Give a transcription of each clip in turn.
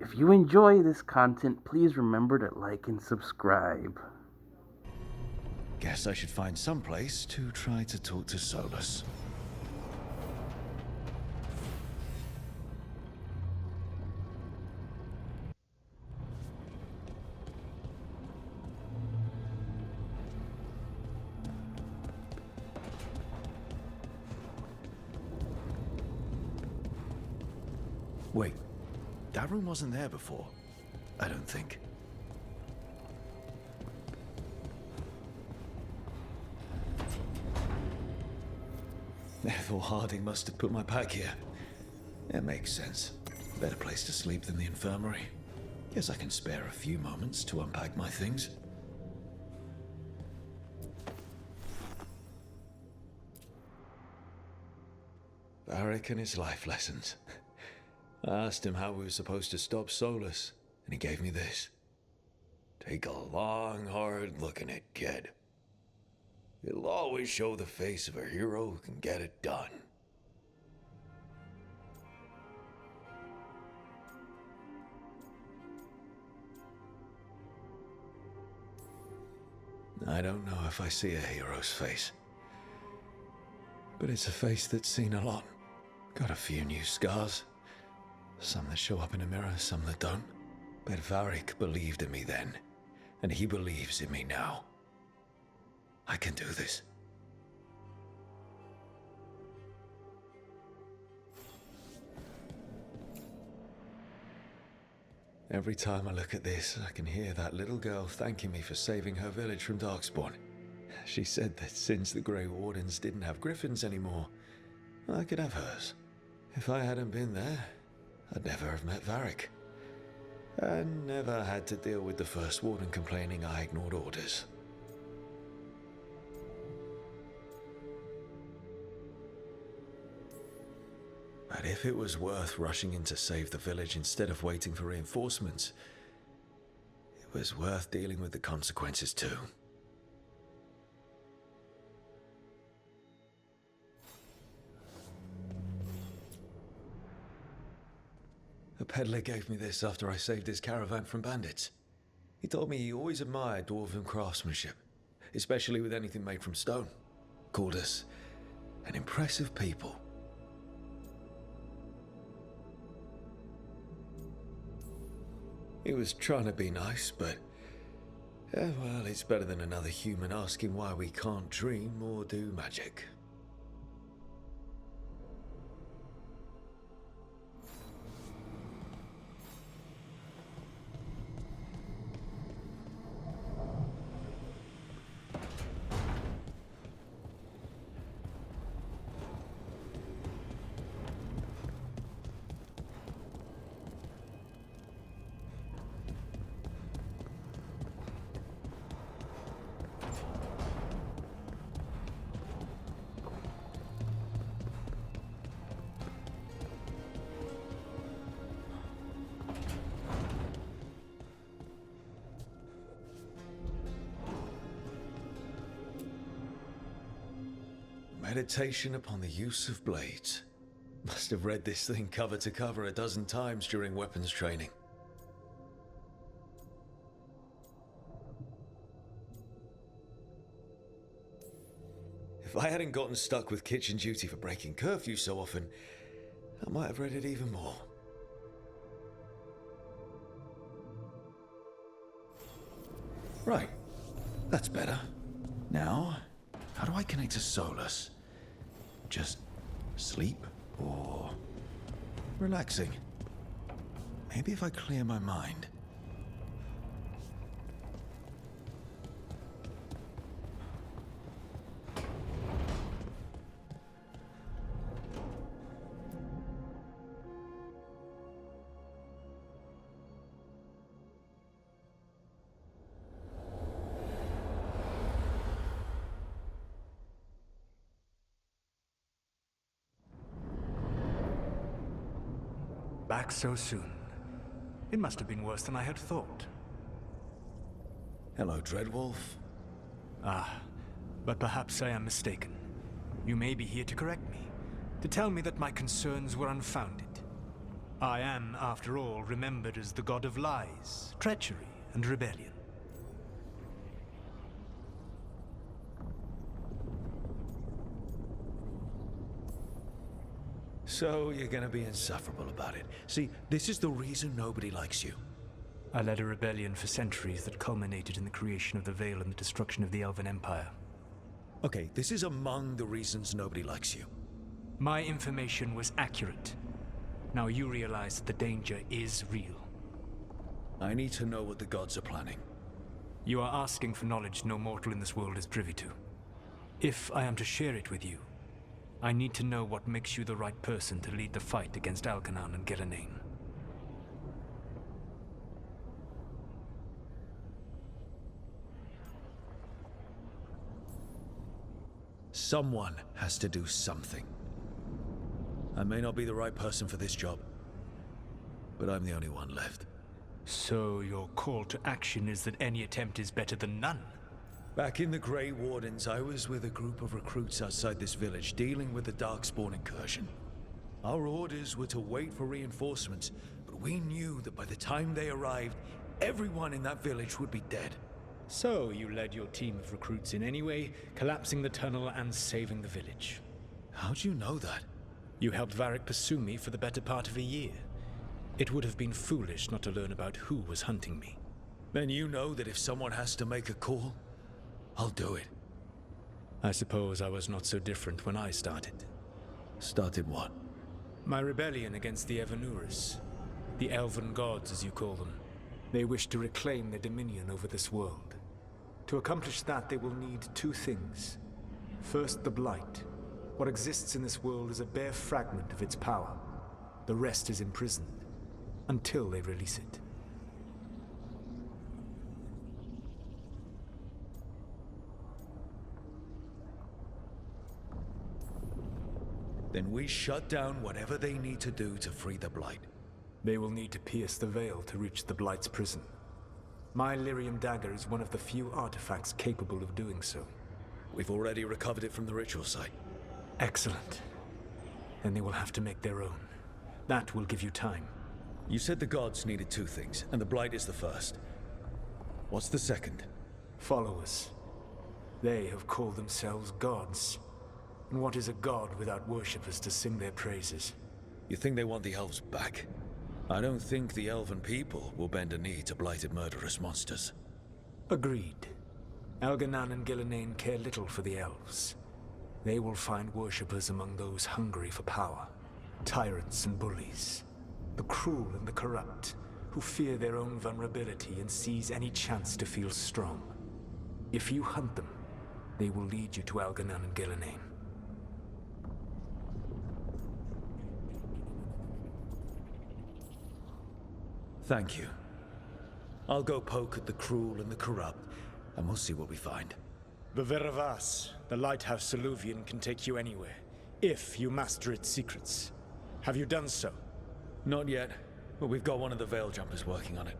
If you enjoy this content, please remember to like and subscribe. Guess I should find some place to try to talk to Solus. Wait, that room wasn't there before. I don't think. Ethel Harding must have put my pack here. It makes sense. Better place to sleep than the infirmary. Guess I can spare a few moments to unpack my things. Varric and his life lessons. I asked him how we were supposed to stop Solus, and he gave me this. Take a long, hard look at it, kid. It'll always show the face of a hero who can get it done. I don't know if I see a hero's face, but it's a face that's seen a lot. Got a few new scars. Some that show up in a mirror, some that don't. But Varric believed in me then, and he believes in me now. I can do this. Every time I look at this, I can hear that little girl thanking me for saving her village from Darkspawn. She said that since the Grey Wardens didn't have griffins anymore, I could have hers. If I hadn't been there, I'd never have met Varric. And never had to deal with the First Warden complaining I ignored orders. But if it was worth rushing in to save the village instead of waiting for reinforcements, it was worth dealing with the consequences too. A peddler gave me this after I saved his caravan from bandits. He told me he always admired dwarven craftsmanship, especially with anything made from stone. Called us an impressive people. He was trying to be nice, but well, it's better than another human asking why we can't dream or do magic. Meditation upon the use of blades. Must have read this thing cover to cover a dozen times during weapons training. If I hadn't gotten stuck with kitchen duty for breaking curfew so often, I might have read it even more. Right, that's better. Now, how do I connect to Solus? Just sleep or relaxing? Maybe if I clear my mind. Back so soon. It must have been worse than I had thought. Hello, Dreadwolf. Ah, but perhaps I am mistaken. You may be here to correct me, to tell me that my concerns were unfounded. I am, after all, remembered as the god of lies, treachery, and rebellion. So you're gonna be insufferable about it. See, this is the reason nobody likes you. I led a rebellion for centuries that culminated in the creation of the Veil and the destruction of the Elven Empire. Okay, this is among the reasons nobody likes you. My information was accurate. Now you realize that the danger is real. I need to know what the gods are planning. You are asking for knowledge no mortal in this world is privy to. If I am to share it with you, I need to know what makes you the right person to lead the fight against Algernon and Gillenane. Someone has to do something. I may not be the right person for this job, but I'm the only one left. So your call to action is that any attempt is better than none? Back in the Grey Wardens, I was with a group of recruits outside this village dealing with the Darkspawn incursion. Our orders were to wait for reinforcements, but we knew that by the time they arrived, everyone in that village would be dead. So you led your team of recruits in any way, collapsing the tunnel and saving the village. How'd you know that? You helped Varric pursue me for the better part of a year. It would have been foolish not to learn about who was hunting me. Then you know that if someone has to make a call, I'll do it. I suppose I was not so different when I started. Started what? My rebellion against the Evanuris. The Elven gods, as you call them. They wish to reclaim their dominion over this world. To accomplish that, they will need two things. First, the Blight. What exists in this world is a bare fragment of its power. The rest is imprisoned, until they release it. Then we shut down whatever they need to do to free the Blight. They will need to pierce the veil to reach the Blight's prison. My Lyrium dagger is one of the few artifacts capable of doing so. We've already recovered it from the ritual site. Excellent. Then they will have to make their own. That will give you time. You said the gods needed two things, and the Blight is the first. What's the second? Followers. They have called themselves gods. And what is a god without worshippers to sing their praises? You think they want the elves back? I don't think the elven people will bend a knee to blighted murderous monsters. Agreed. Algernon and Gillenane care little for the elves. They will find worshippers among those hungry for power. Tyrants and bullies. The cruel and the corrupt, who fear their own vulnerability and seize any chance to feel strong. If you hunt them, they will lead you to Algernon and Gillenane. Thank you. I'll go poke at the cruel and the corrupt, and we'll see what we find. The Veravas, the lighthouse Soluvian, can take you anywhere, if you master its secrets. Have you done so? Not yet, but we've got one of the Veil Jumpers working on it.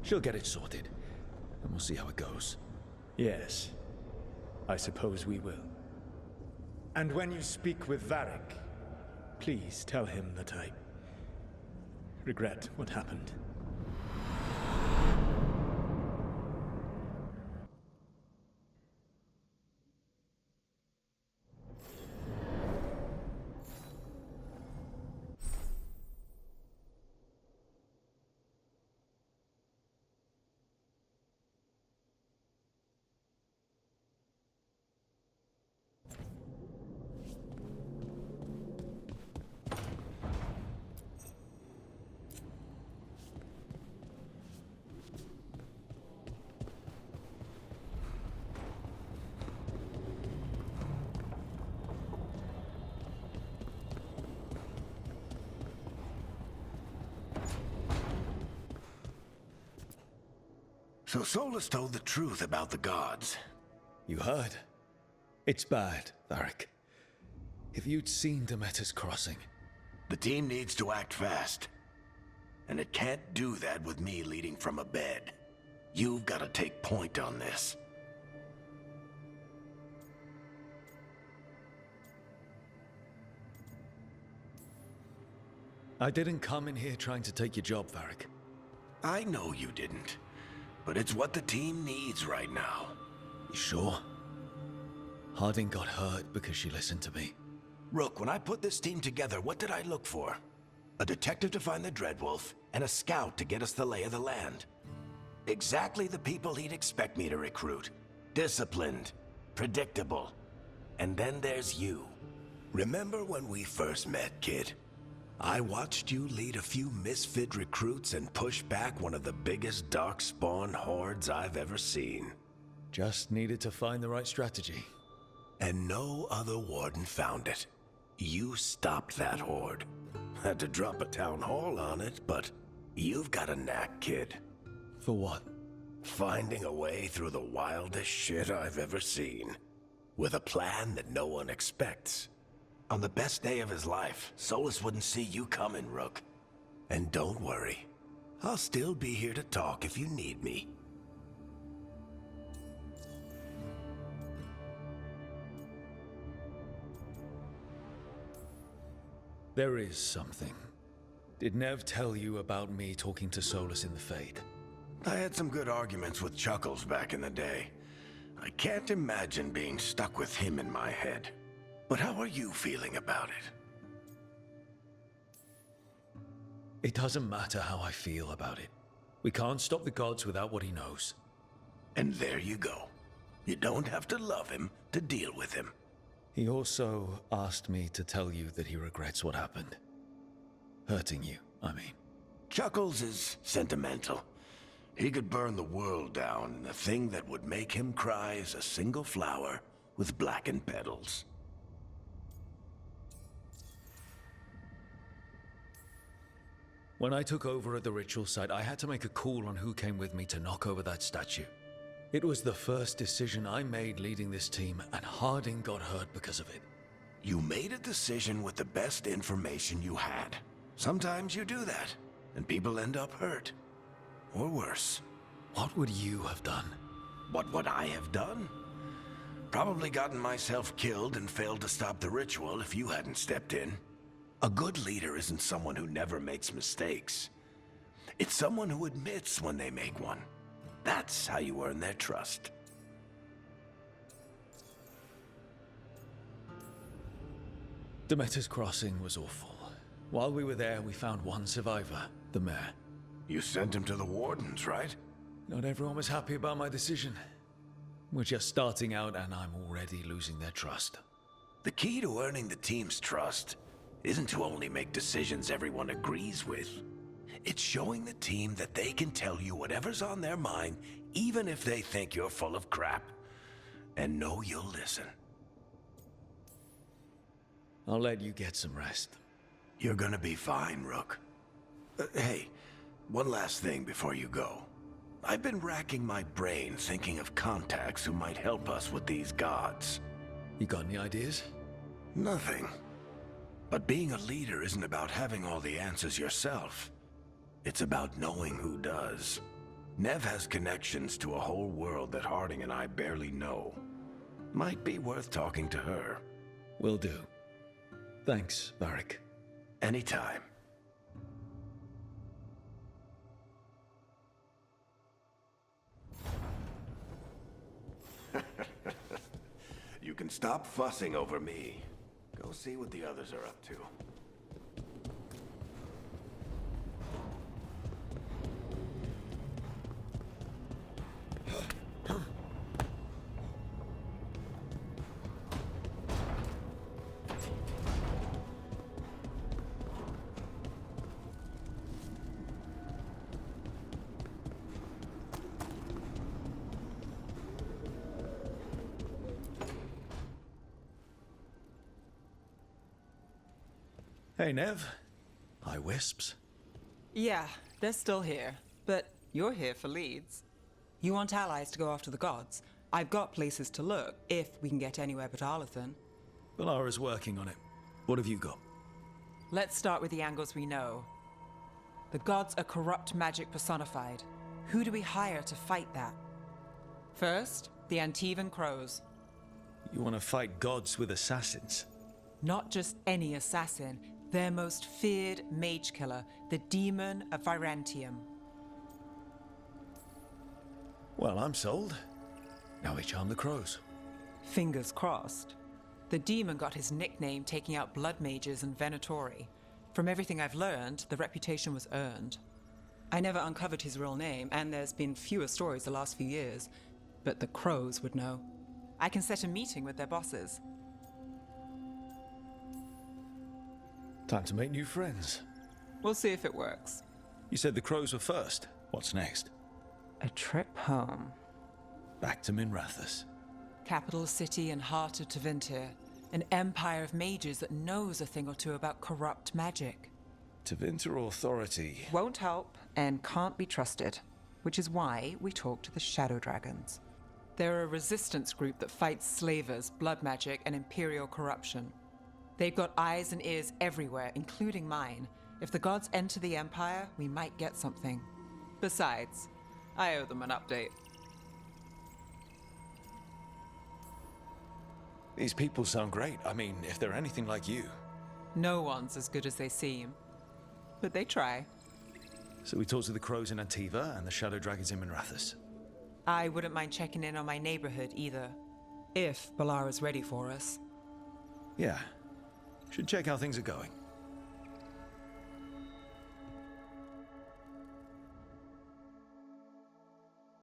She'll get it sorted, and we'll see how it goes. Yes, I suppose we will. And when you speak with Varric, please tell him that I regret what happened. So Solus told the truth about the gods. You heard? It's bad, Varric. If you'd seen Demeter's crossing... The team needs to act fast. And it can't do that with me leading from a bed. You've got to take point on this. I didn't come in here trying to take your job, Varric. I know you didn't, but it's what the team needs right now. You sure? Harding got hurt because she listened to me. Rook, when I put this team together, what did I look for? A detective to find the Dreadwolf, and a scout to get us the lay of the land. Exactly the people he'd expect me to recruit. Disciplined, predictable. And then there's you. Remember when we first met, kid? I watched you lead a few misfit recruits and push back one of the biggest darkspawn hordes I've ever seen. Just needed to find the right strategy. And no other warden found it. You stopped that horde. Had to drop a town hall on it, but you've got a knack, kid. For what? Finding a way through the wildest shit I've ever seen. With a plan that no one expects. On the best day of his life, Solus wouldn't see you coming, Rook. And don't worry. I'll still be here to talk if you need me. There is something. Did Nev tell you about me talking to Solus in the Fade? I had some good arguments with Chuckles back in the day. I can't imagine being stuck with him in my head. But how are you feeling about it? It doesn't matter how I feel about it. We can't stop the gods without what he knows. And there you go. You don't have to love him to deal with him. He also asked me to tell you that he regrets what happened. Hurting you, I mean. Chuckles is sentimental. He could burn the world down, and the thing that would make him cry is a single flower with blackened petals. When I took over at the ritual site, I had to make a call on who came with me to knock over that statue. It was the first decision I made leading this team, and Harding got hurt because of it. You made a decision with the best information you had. Sometimes you do that, and people end up hurt. Or worse. What would you have done? What would I have done? Probably gotten myself killed and failed to stop the ritual if you hadn't stepped in. A good leader isn't someone who never makes mistakes. It's someone who admits when they make one. That's how you earn their trust. Demeter's Crossing was awful. While we were there, we found one survivor, the mayor. You sent him to the Wardens, right? Not everyone was happy about my decision. We're just starting out and I'm already losing their trust. The key to earning the team's trust isn't to only make decisions everyone agrees with. It's showing the team that they can tell you whatever's on their mind, even if they think you're full of crap. And know you'll listen. I'll let you get some rest. You're gonna be fine, Rook. Hey, one last thing before you go. I've been racking my brain thinking of contacts who might help us with these gods. You got any ideas? Nothing. But being a leader isn't about having all the answers yourself. It's about knowing who does. Nev has connections to a whole world that Harding and I barely know. Might be worth talking to her. Will do. Thanks, Varric. Anytime. You can stop fussing over me. Go see what the others are up to. Hey, Nev. Hi, Wisps. Yeah, they're still here. But you're here for leads. You want allies to go after the gods? I've got places to look, if we can get anywhere but Arlathan. Valara's working on it. What have you got? Let's start with the angles we know. The gods are corrupt magic personified. Who do we hire to fight that? First, the Antivan Crows. You want to fight gods with assassins? Not just any assassin. Their most feared mage killer, the Demon of Virantium. Well, I'm sold. Now we charm the crows. Fingers crossed. The demon got his nickname taking out blood mages and Venatori. From everything I've learned, the reputation was earned. I never uncovered his real name, and there's been fewer stories the last few years, but the crows would know. I can set a meeting with their bosses. Time to make new friends. We'll see if it works. You said the crows were first. What's next? A trip home. Back to Minrathous. Capital city and heart of Tevinter. An empire of mages that knows a thing or two about corrupt magic. Tevinter Authority. Won't help and can't be trusted, which is why we talk to the Shadow Dragons. They're a resistance group that fights slavers, blood magic, and imperial corruption. They've got eyes and ears everywhere, including mine. If the gods enter the Empire, we might get something. Besides, I owe them an update. These people sound great. I mean, if they're anything like you. No one's as good as they seem. But they try. So we talk to the crows in Antiva and the shadow dragons in Minrathous. I wouldn't mind checking in on my neighborhood either. If Balara's ready for us. Yeah. Should check how things are going.